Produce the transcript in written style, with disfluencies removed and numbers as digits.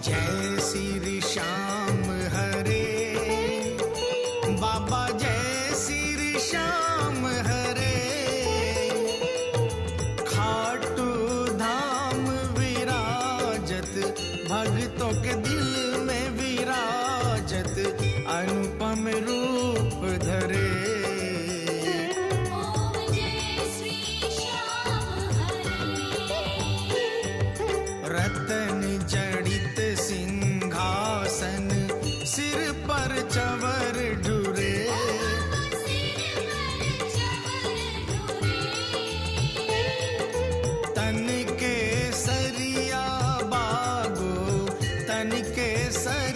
जय श्री श्याम हरे, बाबा जय श्री श्याम हरे। खाटू धाम विराजत, भक्तों के दिल में विराजत, अनुपम रूप धरे। रतन जड़ित सिंहासन, सिर पर चवर ढुरे। तन के सरिया बागो, तन के सरिया